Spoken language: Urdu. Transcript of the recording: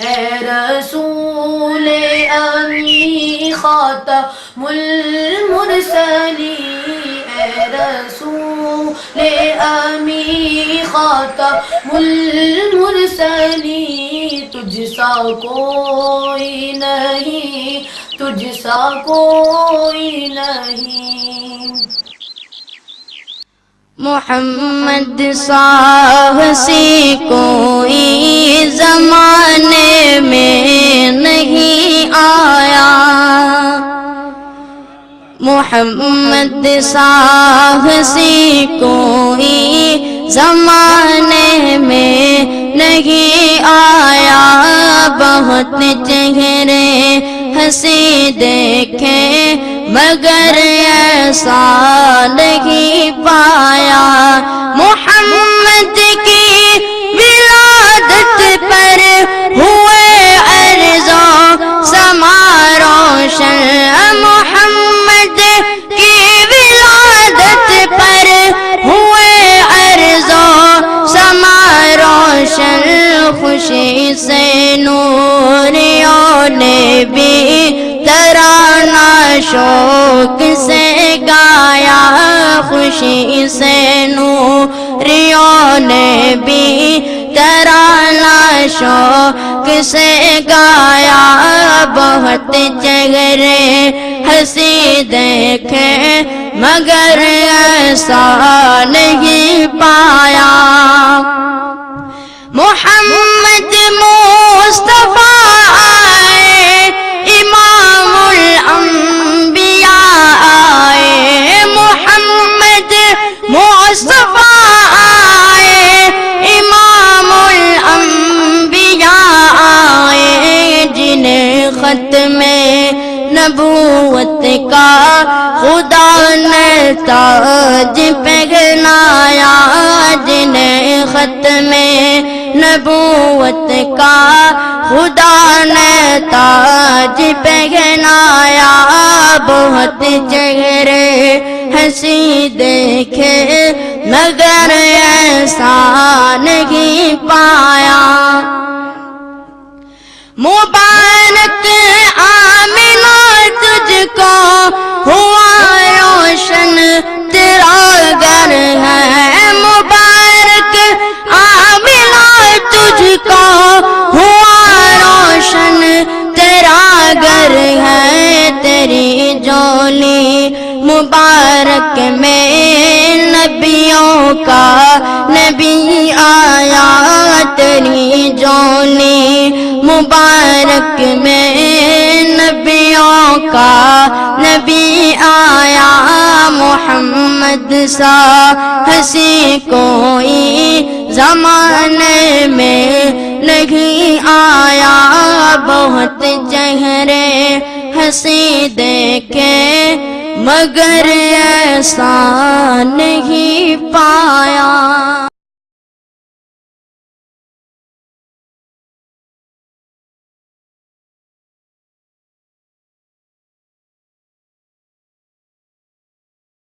اے رسول امی خاتم المرسلین، اے رسول امی خاتم المرسلین، تجھ سا کوئی نہیں، تجھ سا کوئی نہیں۔ محمد سی کوئی زمانے میں نہیں آیا، محمد سی کوئی زمانے میں نہیں آیا، بہت چہرے ہنسی دیکھے مگر ایسا نہیں پایا۔ محمد کی ولادت پر ہوئے ارض و سما روشن، محمد کی ولادت پر ہوئے ارض و سما روشن، خوشی سے نوریوں نے بھی ترانہ شوق سے گایا، خوشی سے نوریوں نے بھی ترانہ شوق سے گایا، بہت چہرے ہنسی دیکھے مگر ایسا نہیں پایا۔ محمد مصطفیٰ آئے، امام الانبیاء آئے، محمد مصطفیٰ آئے، امام الانبیاء آئے، جنہیں ختم نبوت کا خدا نے تاج پہنایا، جنہیں ختم نبوت کا خدا نے تاج پہنایا، بہت چہرے ہنسی دیکھے مگر ایسا نہیں پایا۔ مبارک آمنہ تجھ کو ہوا روشن تیرا گھر ہے، مبارک آمنہ تجھ کو ہوا روشن تیرا گھر ہے، تیری جولی مبارک میں نبیوں کا نبی آیا، تیری جولی مبارک میں نبیوں کا نبی آیا، محمد سا ہنسی کوئی زمانے میں نہیں آیا، بہت چہرے ہنسی دیکھے مگر ایسا نہیں پایا۔